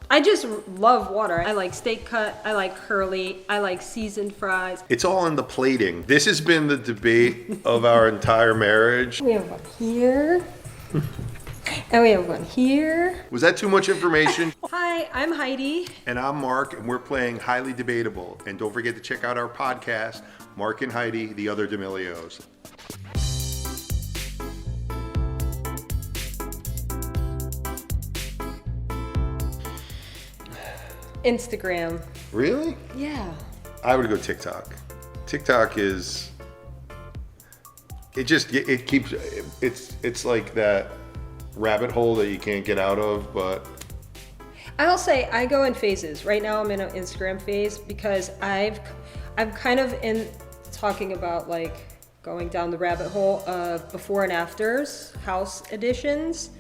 I just love water. I like steak cut, I like curly, I like seasoned fries. It's all in the plating. This has been the debate of our entire marriage. We have one here. And we have one here. Was that too much information? Hi, I'm Heidi. And I'm Marc, and we're playing Highly Debatable. And don't forget to check out our podcast, Marc and Heidi, the Other D'Amelios. Instagram. Really? Yeah. I would go TikTok. TikTok is, it's like that rabbit hole that you can't get out of, but. I'll say I go in phases. Right now I'm in an Instagram phase because I'm kind of in talking about like going down the rabbit hole of before and afters, house editions.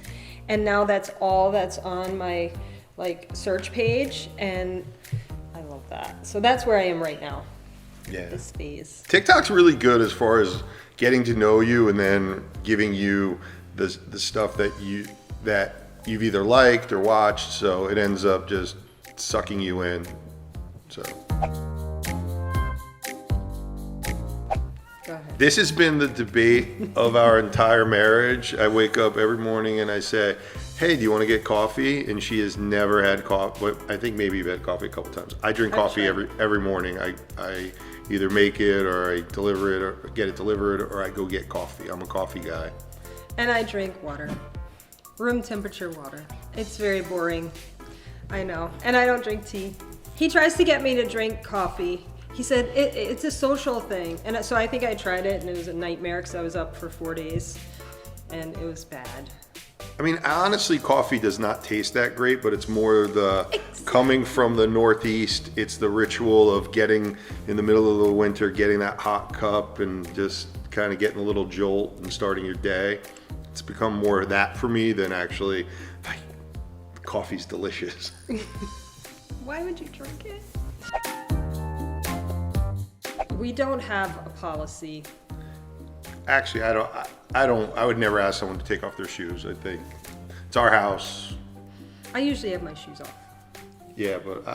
And now that's all that's on my like search page, and I love that. So that's where I am right now. Yeah. This phase. TikTok's really good as far as getting to know you and then giving you the stuff that you've either liked or watched, so it ends up just sucking you in. So Go ahead. this has been the debate of our entire marriage. I wake up every morning and I say, hey, do you want to get coffee? And she has never had coffee. But I think maybe you've had coffee a couple times. I drink coffee every morning. I either make it or I deliver it or get it delivered or I go get coffee. I'm a coffee guy. And I drink water. Room temperature water. It's very boring. I know. And I don't drink tea. He tries to get me to drink coffee. He said it's a social thing. And so I think I tried it and it was a nightmare because I was up for 4 days and it was bad. I mean, honestly, coffee does not taste that great, but it's more coming from the Northeast. It's the ritual of getting in the middle of the winter, getting that hot cup and just kind of getting a little jolt and starting your day. It's become more of that for me than actually, like, coffee's delicious. Why would you drink it? We don't have a policy. Actually, I would never ask someone to take off their shoes. I think it's our house. I usually have my shoes off. Yeah, but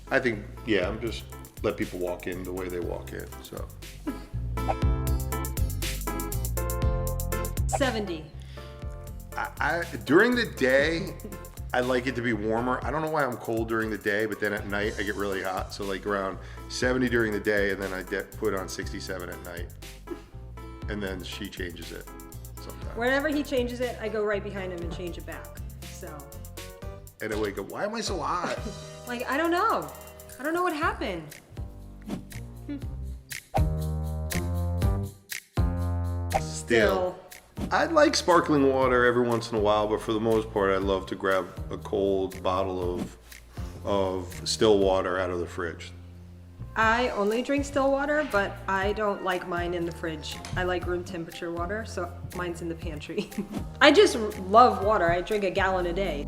I think, yeah, I'm just let people walk in the way they walk in, so. 70. During the day, I like it to be warmer. I don't know why I'm cold during the day, but then at night I get really hot. So like around 70 during the day, and then I put on 67 at night. And then she changes it sometimes. Whenever he changes it, I go right behind him and change it back. So. And I wake up, why am I so hot? Like, I don't know. I don't know what happened. Still. I like sparkling water every once in a while, but for the most part, I love to grab a cold bottle of still water out of the fridge. I only drink still water, but I don't like mine in the fridge. I like room temperature water, so mine's in the pantry. I just love water. I drink a gallon a day.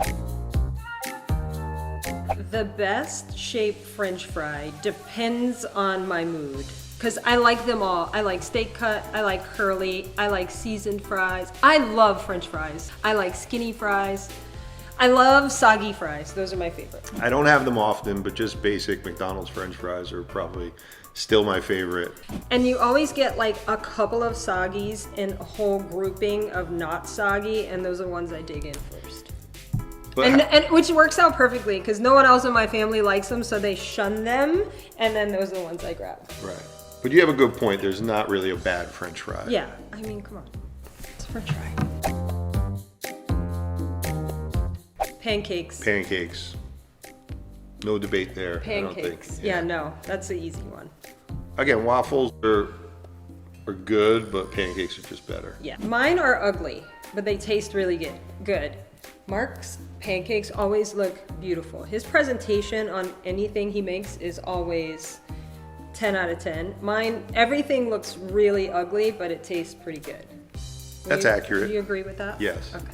The best shaped French fry depends on my mood, because I like them all. I like steak cut, I like curly, I like seasoned fries. I love French fries. I like skinny fries. I love soggy fries. Those are my favorite. I don't have them often, but just basic McDonald's French fries are probably still my favorite. And you always get like a couple of soggies and a whole grouping of not soggy, and those are the ones I dig in first. But And which works out perfectly because no one else in my family likes them, so they shun them, and then those are the ones I grab. right. But you have a good point. There's not really a bad French fry. Yeah, I mean, come on. It's a French fry. Pancakes. Pancakes. No debate there. I don't Pancakes. think. Yeah, no, that's the easy one. Again, waffles are good, but pancakes are just better. Yeah. Mine are ugly, but they taste really good. Marc's pancakes always look beautiful. His presentation on anything he makes is always 10 out of 10. Mine, everything looks really ugly, but it tastes pretty good. That's accurate. Do you agree with that? Yes. Okay.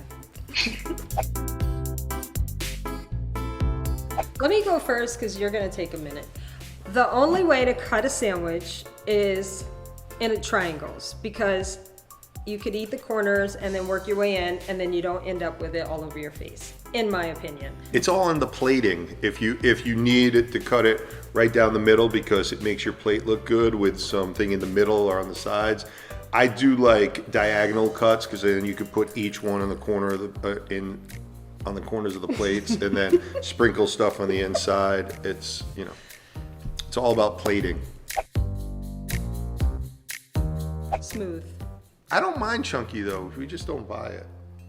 Let me go first because you're gonna take a minute. The only way to cut a sandwich is in triangles because you could eat the corners and then work your way in, and then you don't end up with it all over your face, in my opinion. It's all in the plating. If you need it to cut it right down the middle because it makes your plate look good with something in the middle or on the sides. I do like diagonal cuts because then you could put each one on the corner of the on the corners of the plates and then sprinkle stuff on the inside. It's, you know, it's all about plating. Smooth. I don't mind chunky though. We just don't buy it.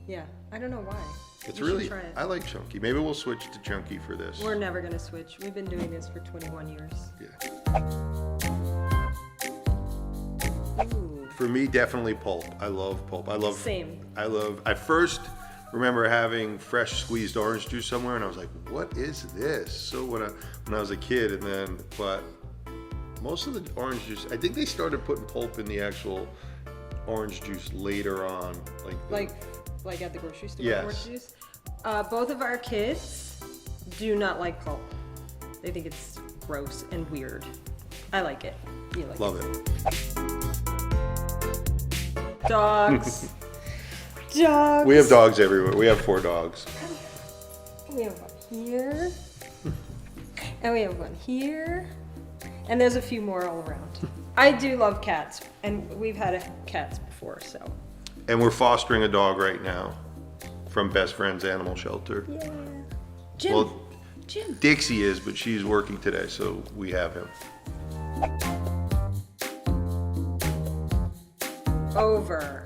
Yeah, I don't know why. It's We should really, try it. I like chunky. Maybe we'll switch to chunky for this. We're never gonna switch. We've been doing this for 21 years. Yeah. Ooh. For me, definitely Pulp. I love Pulp. Same. I first remember having fresh squeezed orange juice somewhere and I was like, what is this? So when I was a kid but most of the orange juice, I think they started putting Pulp in the actual orange juice later on. Like at the grocery store, Yes. orange juice. Both of our kids do not like Pulp. They think it's gross and weird. I like it. You like Love it. it. Dogs. Dogs. We have dogs everywhere. We have 4 dogs. We have one here. And we have one here. And there's a few more all around. I do love cats. And we've had cats before, so. And we're fostering a dog right now from Best Friends Animal Shelter. Yeah. Jim. Well, Jim. Dixie is, but she's working today, so we have him. Over.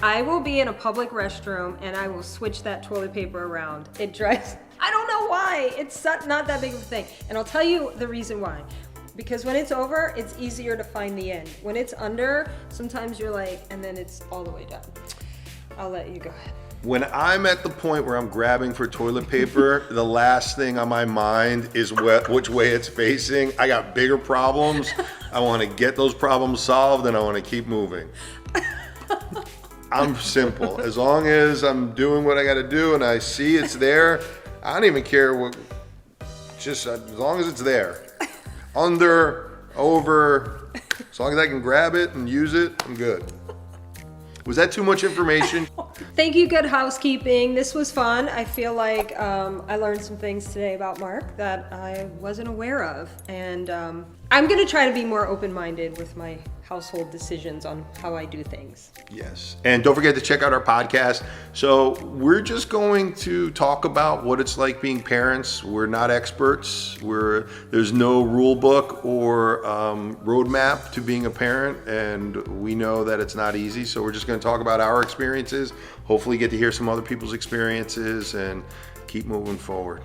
I will be in a public restroom and I will switch that toilet paper around. It drives, I don't know why. It's not that big of a thing. And I'll tell you the reason why. Because when it's over, it's easier to find the end. When it's under, sometimes you're like, and then it's all the way down. I'll let you go ahead. When I'm at the point where I'm grabbing for toilet paper, the last thing on my mind is which way it's facing. I got bigger problems. I want to get those problems solved and I want to keep moving. I'm simple. As long as I'm doing what I got to do and I see it's there, I don't even care just as long as it's there. Under, over, as long as I can grab it and use it, I'm good. Was that too much information? Thank you, Good Housekeeping. This was fun. I feel like I learned some things today about Marc that I wasn't aware of. And I'm gonna try to be more open-minded with my household decisions on how I do things. Yes. And don't forget to check out our podcast. So we're just going to talk about what it's like being parents. We're not experts. There's no rule book or roadmap to being a parent. And we know that it's not easy. So we're just going to talk about our experiences. Hopefully get to hear some other people's experiences and keep moving forward.